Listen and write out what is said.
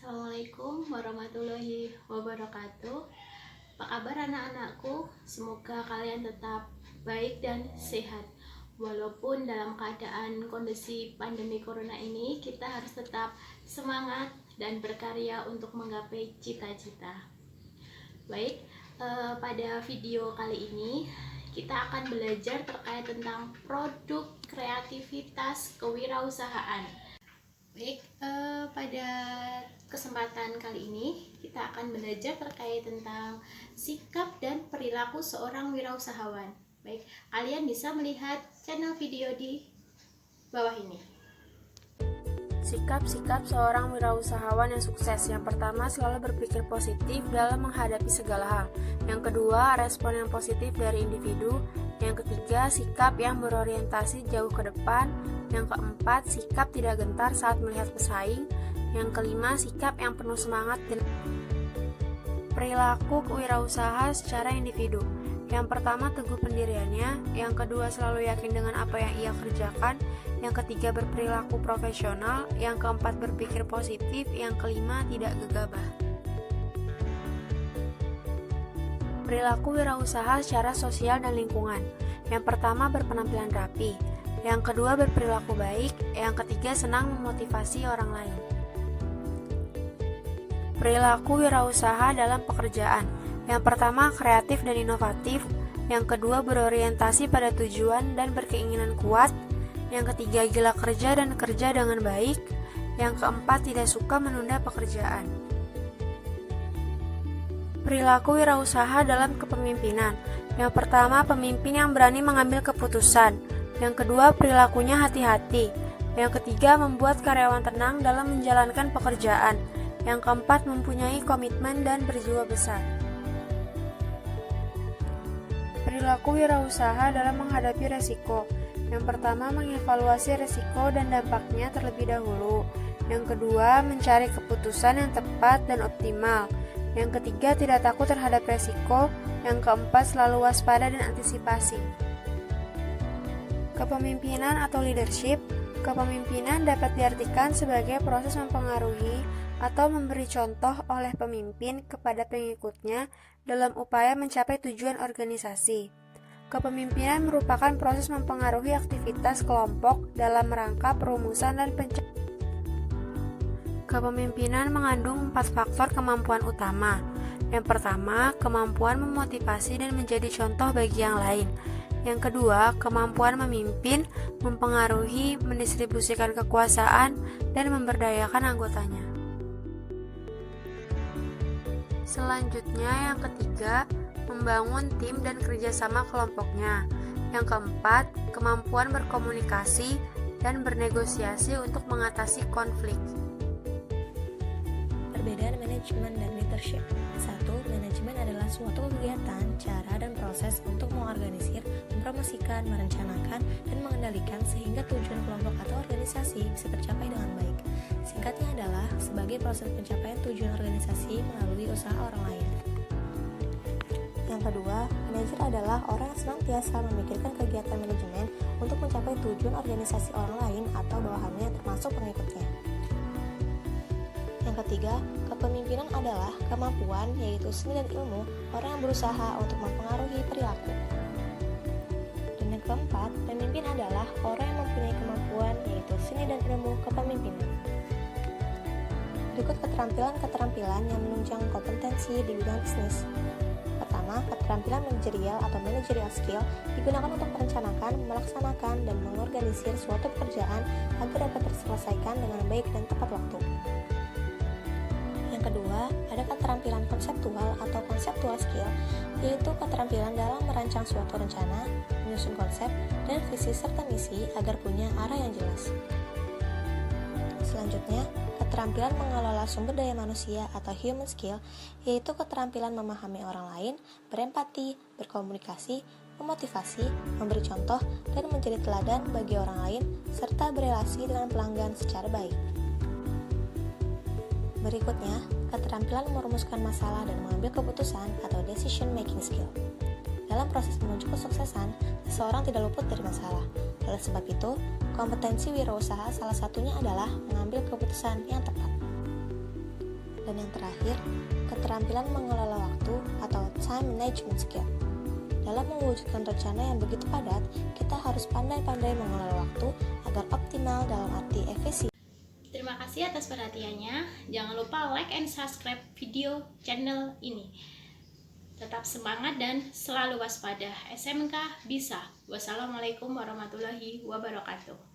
Assalamualaikum warahmatullahi wabarakatuh. Apa kabar anak-anakku? Semoga kalian tetap baik dan sehat. Walaupun dalam keadaan kondisi pandemi corona ini, kita harus tetap semangat dan berkarya untuk menggapai cita-cita. Baik, pada video kali ini kita akan belajar terkait tentang produk kreativitas kewirausahaan. Baik, pada kesempatan kali ini kita akan belajar terkait tentang sikap dan perilaku seorang wirausahawan. Baik, kalian bisa melihat channel video di bawah ini. Sikap-sikap seorang wirausahawan yang sukses. Yang pertama, selalu berpikir positif dalam menghadapi segala hal. Yang kedua, respon yang positif dari individu. Yang ketiga, sikap yang berorientasi jauh ke depan. Yang keempat, sikap tidak gentar saat melihat pesaing. Yang kelima, sikap yang penuh semangat dan perilaku kewirausaha secara individu. Yang pertama, teguh pendiriannya. Yang kedua, selalu yakin dengan apa yang ia kerjakan. Yang ketiga, berperilaku profesional. Yang keempat, berpikir positif. Yang kelima, tidak gegabah. Perilaku wirausaha secara sosial dan lingkungan. Yang pertama, berpenampilan rapi. Yang kedua, berperilaku baik. Yang ketiga, senang memotivasi orang lain. Perilaku wirausaha dalam pekerjaan. Yang pertama, kreatif dan inovatif. Yang kedua, berorientasi pada tujuan dan berkeinginan kuat. Yang ketiga, gila kerja dan kerja dengan baik. Yang keempat, tidak suka menunda pekerjaan. Perilaku wirausaha dalam kepemimpinan. Yang pertama, pemimpin yang berani mengambil keputusan. Yang kedua, perilakunya hati-hati. Yang ketiga, membuat karyawan tenang dalam menjalankan pekerjaan. Yang keempat, mempunyai komitmen dan berjiwa besar. Perilaku wirausaha dalam menghadapi resiko. Yang pertama, mengevaluasi resiko dan dampaknya terlebih dahulu. Yang kedua, mencari keputusan yang tepat dan optimal. Yang ketiga, tidak takut terhadap resiko. Yang keempat, selalu waspada dan antisipasi. Kepemimpinan atau leadership. Kepemimpinan dapat diartikan sebagai proses mempengaruhi atau memberi contoh oleh pemimpin kepada pengikutnya dalam upaya mencapai tujuan organisasi. Kepemimpinan merupakan proses mempengaruhi aktivitas kelompok dalam rangka perumusan dan pencapaian. Kepemimpinan mengandung 4 faktor kemampuan utama. Yang pertama, kemampuan memotivasi dan menjadi contoh bagi yang lain. Yang kedua, kemampuan memimpin, mempengaruhi, mendistribusikan kekuasaan, dan memberdayakan anggotanya. Selanjutnya, yang ketiga, membangun tim dan kerjasama kelompoknya. Yang keempat, kemampuan berkomunikasi dan bernegosiasi untuk mengatasi konflik. Perbedaan manajemen dan leadership. 1. Manajemen adalah suatu kegiatan, cara, dan proses untuk mengorganisir, mempromosikan, merencanakan, dan mengendalikan sehingga tujuan kelompok atau organisasi bisa tercapai dengan baik. Singkatnya adalah sebagai proses pencapaian tujuan organisasi melalui usaha orang lain. Yang kedua, manajer adalah orang yang senantiasa memikirkan kegiatan manajemen untuk mencapai tujuan organisasi orang lain atau bawahannya termasuk pengikutnya. Yang ketiga, kepemimpinan adalah kemampuan, yaitu seni dan ilmu orang yang berusaha untuk mempengaruhi perilaku. Dan yang keempat, pemimpin adalah orang yang mempunyai kemampuan, yaitu seni dan ilmu kepemimpinan. Berikut keterampilan-keterampilan yang menunjang kompetensi di bidang bisnis. Pertama, keterampilan manajerial atau managerial skill digunakan untuk merencanakan, melaksanakan, dan mengorganisir suatu pekerjaan agar dapat terselesaikan dengan baik dan tepat waktu. Yang kedua, ada keterampilan konseptual atau conceptual skill, yaitu keterampilan dalam merancang suatu rencana, menyusun konsep, dan visi serta misi agar punya arah yang jelas. Selanjutnya, keterampilan mengelola sumber daya manusia atau human skill, yaitu keterampilan memahami orang lain, berempati, berkomunikasi, memotivasi, memberi contoh, dan menjadi teladan bagi orang lain, serta berelasi dengan pelanggan secara baik. Berikutnya, keterampilan merumuskan masalah dan mengambil keputusan atau decision making skill. Dalam proses menuju kesuksesan, seseorang tidak luput dari masalah. Oleh sebab itu, kompetensi wirausaha salah satunya adalah mengambil keputusan yang tepat. Dan yang terakhir, keterampilan mengelola waktu atau time management skill. Dalam mewujudkan rencana yang begitu padat, kita harus pandai-pandai mengelola waktu agar optimal dalam arti efisien. Terima kasih atas perhatiannya. Jangan lupa like and subscribe video channel ini. Tetap semangat dan selalu waspada. SMK bisa. Wassalamualaikum warahmatullahi wabarakatuh.